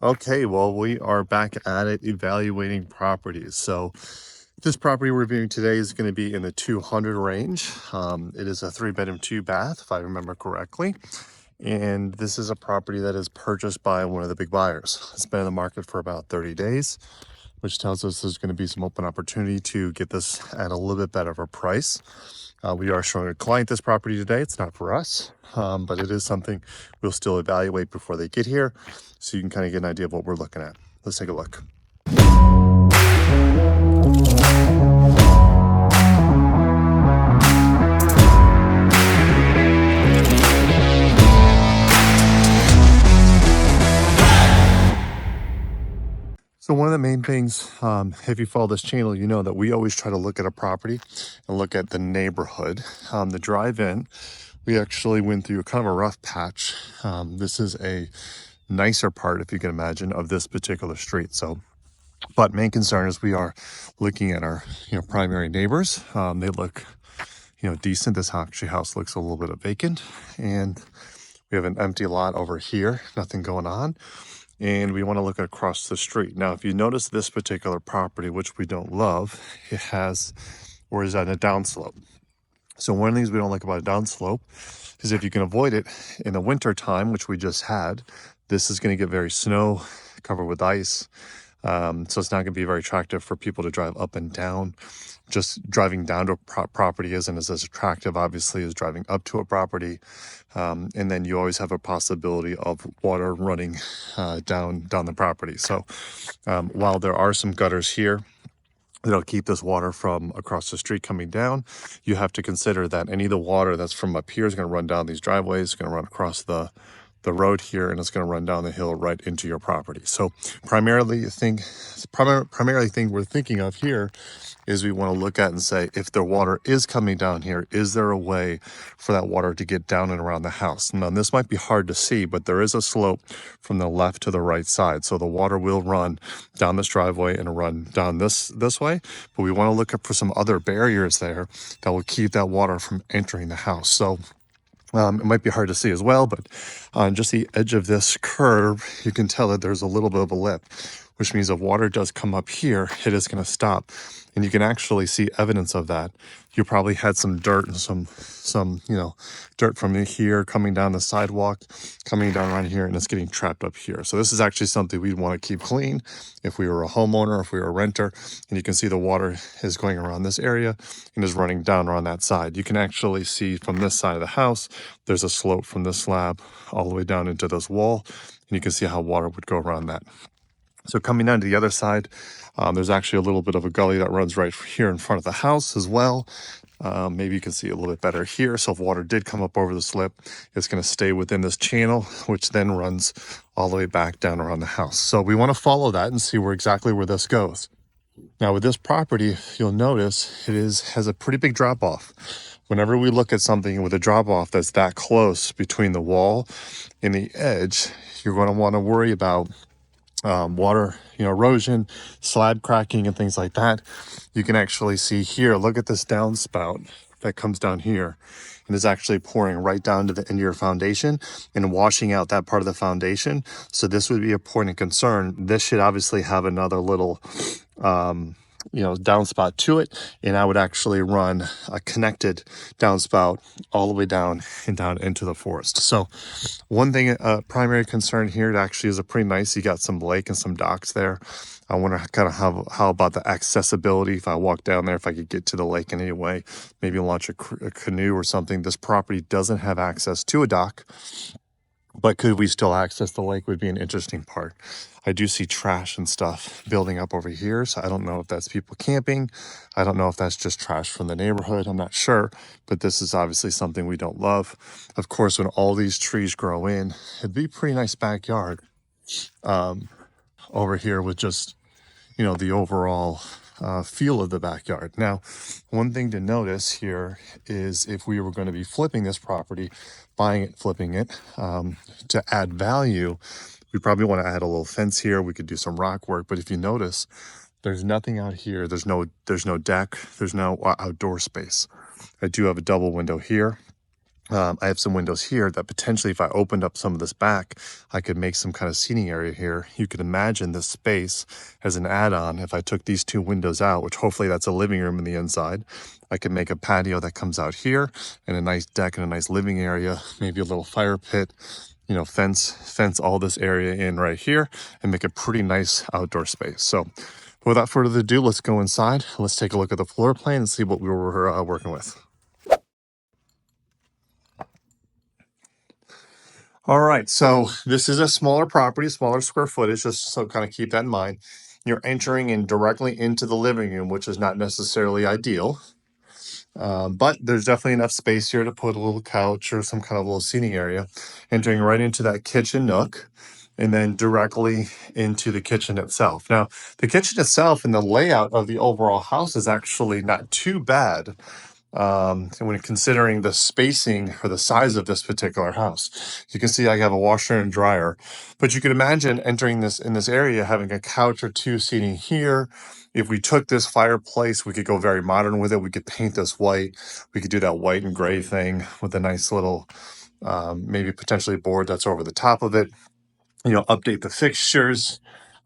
Okay, well, we are back at it evaluating properties. So, this property we're reviewing today is going to be in the 200 range. It is a 3-bedroom, 2-bath, if I remember correctly. And this is a property that is purchased by one of the big buyers. It's been in the market for about 30 days, which tells us there's going to be some open opportunity to get this at a little bit better of a price. We are showing a client this property today. It's not for us, but it is something we'll still evaluate before they get here, so you can kind of get an idea of what we're looking at. Let's take a look. So one of the main things, if you follow this channel, you know that we always try to look at a property and look at the neighborhood. The drive-in, we actually went through kind of a rough patch. This is a nicer part, if you can imagine, of this particular street. But main concern is we are looking at our, primary neighbors. They look, decent. This house looks a little bit vacant, and we have an empty lot over here, nothing going on. And we want to look across the street. Now, if you notice this particular property, which we don't love, it has, or is on a downslope. So one of the things we don't like about a downslope is if you can avoid it in the winter time, which we just had, this is going to get very snow, covered with ice. So it's not going to be very attractive for people to drive up and down. Just driving down to a property isn't as attractive, obviously, as driving up to a property. And then you always have a possibility of water running down the property. So while there are some gutters here that'll keep this water from across the street coming down, you have to consider that any of the water that's from up here is going to run down these driveways, going to run across the road here, and it's going to run down the hill right into your property. So primarily thing we're thinking of here is we want to look at and say, if the water is coming down here, is there a way for that water to get down and around the house? Now, this might be hard to see, but there is a slope from the left to the right side. So the water will run down this driveway and run down this way. But we want to look up for some other barriers there that will keep that water from entering the house. So it might be hard to see as well, but on just the edge of this curve, you can tell that there's a little bit of a lip, which means if water does come up here, it is going to stop. And you can actually see evidence of that. You probably had some dirt and some dirt from here coming down the sidewalk, coming down around here, and it's getting trapped up here. So this is actually something we'd want to keep clean if we were a homeowner, if we were a renter. And you can see the water is going around this area and is running down around that side. You can actually see from this side of the house, there's a slope from this slab all the way down into this wall. And you can see how water would go around that. So coming down to the other side, there's actually a little bit of a gully that runs right here in front of the house as well. Maybe you can see a little bit better here. So if water did come up over the slip, it's going to stay within this channel, which then runs all the way back down around the house. So we want to follow that and see exactly where this goes. Now with this property, you'll notice it has a pretty big drop off. Whenever we look at something with a drop off that's that close between the wall and the edge, you're going to want to worry about water, erosion, slab cracking, and things like that. You can actually see here, look at this downspout that comes down here and is actually pouring right down to the end of your foundation and washing out that part of the foundation. So this would be a point of concern. This should obviously have another little downspout to it, and I would actually run a connected downspout all the way down and down into the forest. So one thing, primary concern here, it actually is a pretty nice, you got some lake and some docks there. I wonder kind of how about the accessibility, if I walk down there, if I could get to the lake in any way, maybe launch a canoe or something. This property doesn't have access to a dock, but could we still access the lake would be an interesting part. I do see trash and stuff building up over here, so I don't know if that's people camping. I don't know if that's just trash from the neighborhood. I'm not sure, but this is obviously something we don't love. Of course, when all these trees grow in, it'd be a pretty nice backyard over here with just, the overall feel of the backyard. Now, one thing to notice here is if we were going to be flipping this property, buying it, flipping it, to add value, we probably want to add a little fence here. We could do some rock work, but if you notice, there's nothing out here. There's no deck. There's no outdoor space. I do have a double window here. I have some windows here that potentially, if I opened up some of this back, I could make some kind of seating area here. You could imagine this space as an add-on. If I took these two windows out, which hopefully that's a living room in the inside, I could make a patio that comes out here and a nice deck and a nice living area, maybe a little fire pit, you know, fence all this area in right here and make a pretty nice outdoor space. So without further ado, let's go inside. Let's take a look at the floor plan and see what we were working with. All right, so this is a smaller property, smaller square footage, just so kind of keep that in mind. You're entering in directly into the living room, which is not necessarily ideal, but there's definitely enough space here to put a little couch or some kind of little seating area. Entering right into that kitchen nook, and then directly into the kitchen itself. Now, the kitchen itself and the layout of the overall house is actually not too bad, and when considering the spacing or the size of this particular house. You can see I have a washer and dryer, but you can imagine entering this in this area, having a couch or two seating here. If we took this fireplace, we could go very modern with it. We could paint this white. We could do that white and gray thing with a nice little, maybe potentially board that's over the top of it, you know, update the fixtures.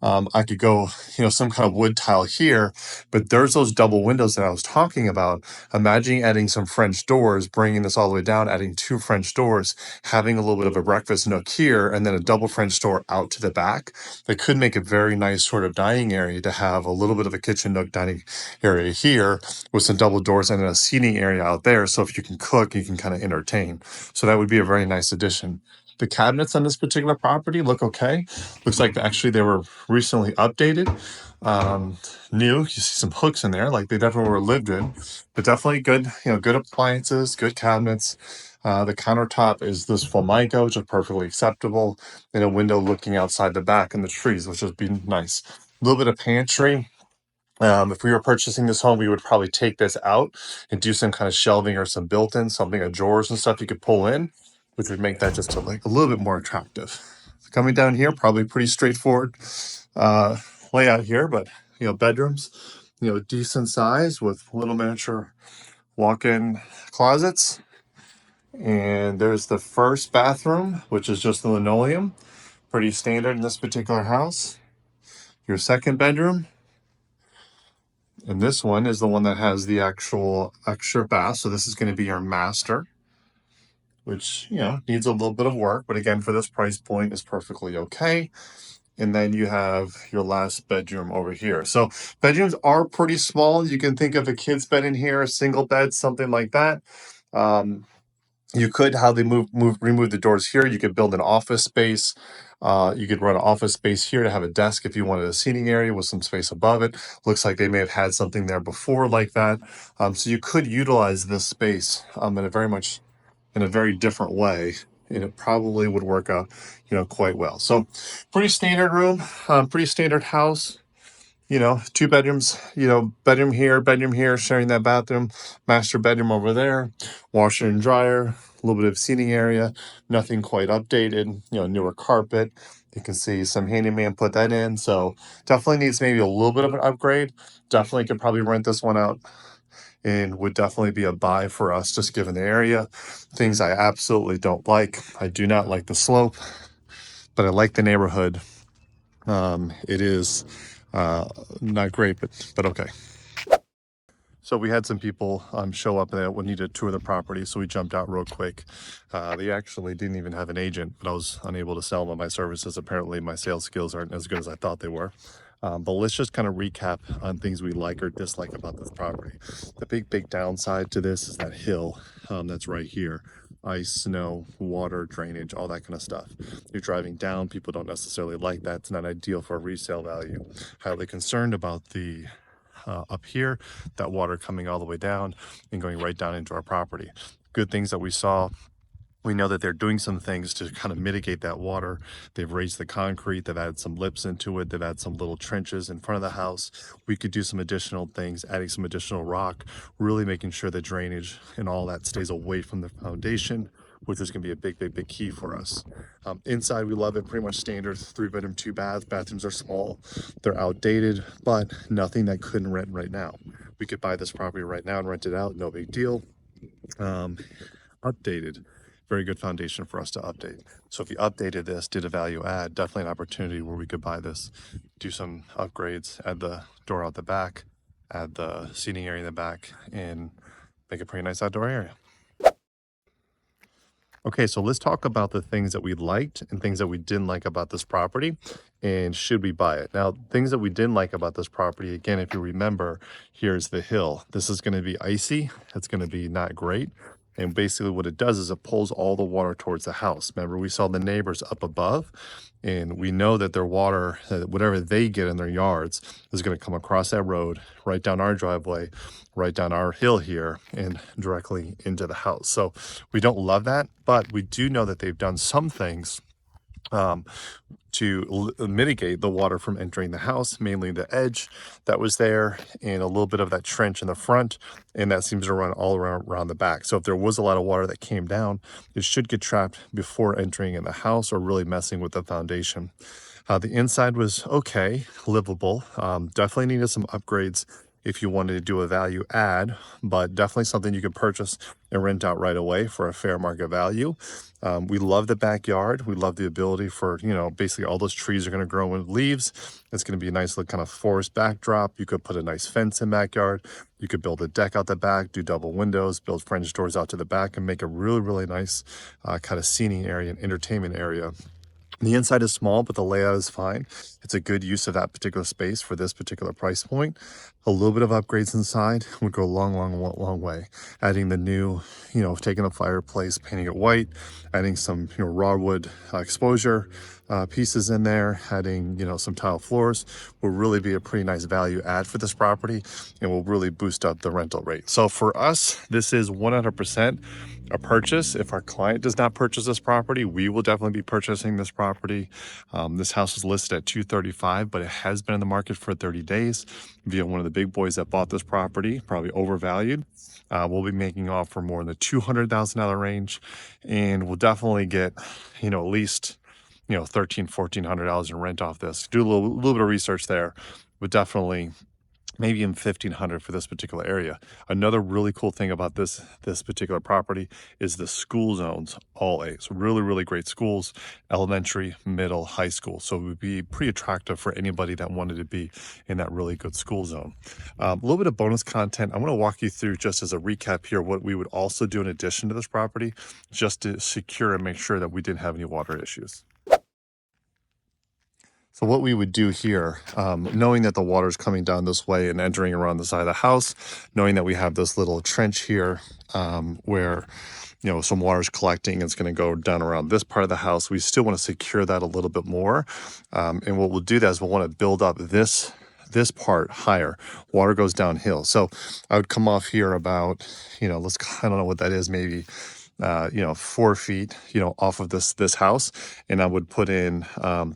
I could go, you know, some kind of wood tile here, but there's those double windows that I was talking about. Imagine adding some French doors, bringing this all the way down, adding two French doors, having a little bit of a breakfast nook here, and then a double French door out to the back. That could make a very nice sort of dining area to have a little bit of a kitchen nook dining area here with some double doors and then a seating area out there. So if you can cook, you can kind of entertain. So that would be a very nice addition. The cabinets on this particular property look okay. Looks like actually they were recently updated. Um, New. You see some hooks in there, like they definitely were lived in, but definitely good, you know, good appliances, good cabinets. The countertop is this Formica, which is perfectly acceptable, and a window looking outside the back and the trees, which would be nice. A little bit of pantry. If we were purchasing this home, we would probably take this out and do some kind of shelving or some built-in, something of drawers and stuff you could pull in, which would make that just a little bit more attractive. Coming down here, probably pretty straightforward uh, layout here, but you know, bedrooms, you know, decent size with little miniature walk-in closets. And there's the first bathroom, which is just the linoleum, pretty standard in this particular house. Your second bedroom. And this one is the one that has the actual extra bath. So this is going to be your master, which, you know, needs a little bit of work, but again, for this price point is perfectly okay. And then you have your last bedroom over here. So bedrooms are pretty small. You can think of a kid's bed in here, a single bed, something like that. You could, how they remove the doors here. You could build an office space. You could run an office space here to have a desk if you wanted a seating area with some space above it. Looks like they may have had something there before like that. So you could utilize this space in a very different way, and it probably would work out, you know, quite well. So pretty standard room, pretty standard house. You know, two bedrooms, you know, bedroom here, sharing that bathroom, master bedroom over there, washer and dryer, a little bit of seating area, nothing quite updated, you know, newer carpet. You can see some handyman put that in. So definitely needs maybe a little bit of an upgrade. Definitely could probably rent this one out and would definitely be a buy for us just given the area. Things I absolutely don't like. I do not like the slope, but I like the neighborhood. It is not great, but okay. So we had some people show up that would need a tour of the property, so we jumped out real quick. They actually didn't even have an agent, but I was unable to sell them my services. Apparently my sales skills aren't as good as I thought they were. But let's just kind of recap on things we like or dislike about this property. The big downside to this is that hill that's right here. Ice, snow, water, drainage, all that kind of stuff. You're driving down, people don't necessarily like that. It's not ideal for a resale value. Highly concerned about the up here, that water coming all the way down and going right down into our property. Good things that we saw. We know that they're doing some things to kind of mitigate that water. They've raised the concrete, they've added some lips into it, they've added some little trenches in front of the house. We could do some additional things, adding some additional rock, really making sure the drainage and all that stays away from the foundation, which is going to be a big key for us. Inside, we love it, pretty much standard 3-bedroom, 2-bath. Bathrooms are small, they're outdated, but nothing that couldn't rent right now. We could buy this property right now and rent it out, no big deal. Updated. very good foundation for us to update. So if you updated this, did a value add, definitely an opportunity where we could buy this, do some upgrades, add the door out the back, add the seating area in the back, and make a pretty nice outdoor area. Okay, so let's talk about the things that we liked and things that we didn't like about this property, and should we buy it. Now, things that we didn't like about this property, again, if you remember, here's the hill. This is going to be icy. It's going to be not great. And basically what it does is it pulls all the water towards the house. Remember, we saw the neighbors up above, and we know that their water, whatever they get in their yards, is going to come across that road, right down our driveway, right down our hill here, and directly into the house. So we don't love that, but we do know that they've done some things to mitigate the water from entering the house, mainly the edge that was there and a little bit of that trench in the front, and that seems to run all around the back. So if there was a lot of water that came down, it should get trapped before entering in the house or really messing with the foundation. The inside was okay, livable. Definitely needed some upgrades if you wanted to do a value add, but definitely something you could purchase and rent out right away for a fair market value. We love the backyard. We love the ability for, basically all those trees are going to grow with leaves. It's going to be a nice little kind of forest backdrop. You could put a nice fence in backyard. You could build a deck out the back, do double windows, build French doors out to the back, and make a really, really nice kind of seating area and entertainment area. The inside is small, but the layout is fine. It's a good use of that particular space for this particular price point. A little bit of upgrades inside would go a long way. Adding the new, taking the fireplace, painting it white, adding some, raw wood exposure pieces in there, adding, some tile floors will really be a pretty nice value add for this property and will really boost up the rental rate. So for us, this is 100% a purchase. If our client does not purchase this property, we will definitely be purchasing this property. This house is listed at $235,000, but it has been in the market for 30 days via one of the big boys that bought this property, probably overvalued. We'll be making off for more in the $200,000 range, and we'll definitely get, at least, $1,300-$1,400 in rent off this. Do a little bit of research there, but definitely maybe even $1,500 for this particular area. Another really cool thing about this particular property is the school zones, all A's. Really, really great schools, elementary, middle, high school. So it would be pretty attractive for anybody that wanted to be in that really good school zone. A little bit of bonus content. I'm going to walk you through, just as a recap here, what we would also do in addition to this property, just to secure and make sure that we didn't have any water issues. So what we would do here, knowing that the water is coming down this way and entering around the side of the house, knowing that we have this little trench here where, some water is collecting, it's going to go down around this part of the house. We still want to secure that a little bit more. And what we'll do that is we'll want to build up this part higher. Water goes downhill. So I would come off here about, I don't know what that is, maybe 4 feet, off of this house. And I would put in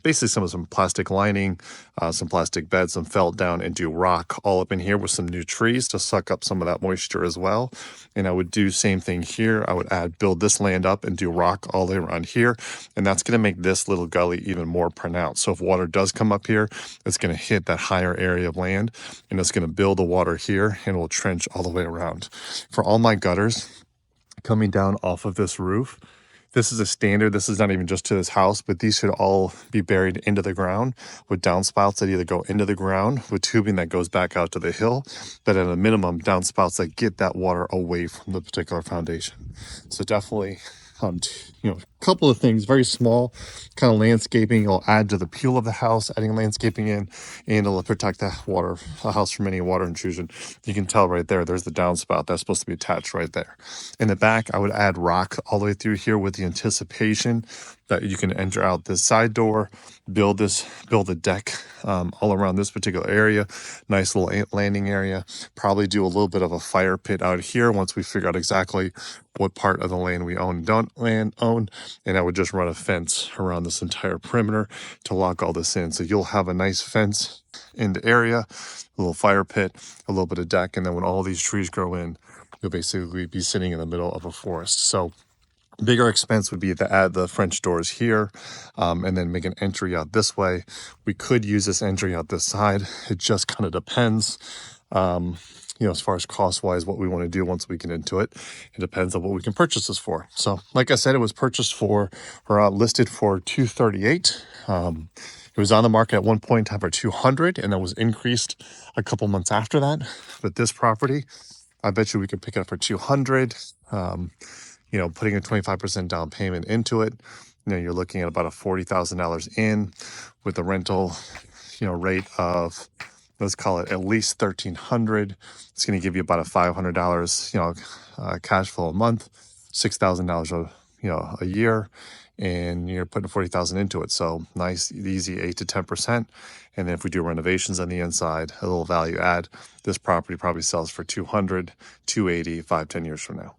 basically some plastic lining, some plastic beds, some felt down, and do rock all up in here with some new trees to suck up some of that moisture as well. And I would do same thing here. I would build this land up and do rock all the way around here. And that's going to make this little gully even more pronounced. So if water does come up here, it's going to hit that higher area of land, and it's going to build the water here, and will trench all the way around. For all my gutters coming down off of this roof, this is a standard. This is not even just to this house, but these should all be buried into the ground with downspouts that either go into the ground with tubing that goes back out to the hill, but at a minimum, downspouts that get that water away from the particular foundation. So definitely, a couple of things, very small kind of landscaping. It'll add to the appeal of the house, adding landscaping in, and it'll protect the house from any water intrusion. You can tell right there's the downspout that's supposed to be attached right there. In the back, I would add rock all the way through here with the anticipation that you can enter out this side door, build a deck all around this particular area. Nice little landing area. Probably do a little bit of a fire pit out here once we figure out exactly what part of the land we own and don't own. And I would just run a fence around this entire perimeter to lock all this in. So you'll have a nice fence in the area, a little fire pit, a little bit of deck, and then when all these trees grow in, you'll basically be sitting in the middle of a forest. So bigger expense would be to add the French doors here, and then make an entry out this way. We could use this entry out this side. It just kind of depends. as far as cost wise, what we want to do once we get into it. It depends on what we can purchase this for. So like I said, it was purchased for, or listed for 238. It was on the market at one point in time for 200, and that was increased a couple months after that. But this property, I bet you we could pick it up for 200. Putting a 25% down payment into it, you're looking at about a $40,000 in, with a rental, rate of, let's call it at least 1,300. It's going to give you about a $500, cash flow a month, $6,000 a year, and you're putting 40,000 into it. So nice, easy 8 to 10%. And then if we do renovations on the inside, a little value add, this property probably sells for 200, 280, 5, 10 years from now.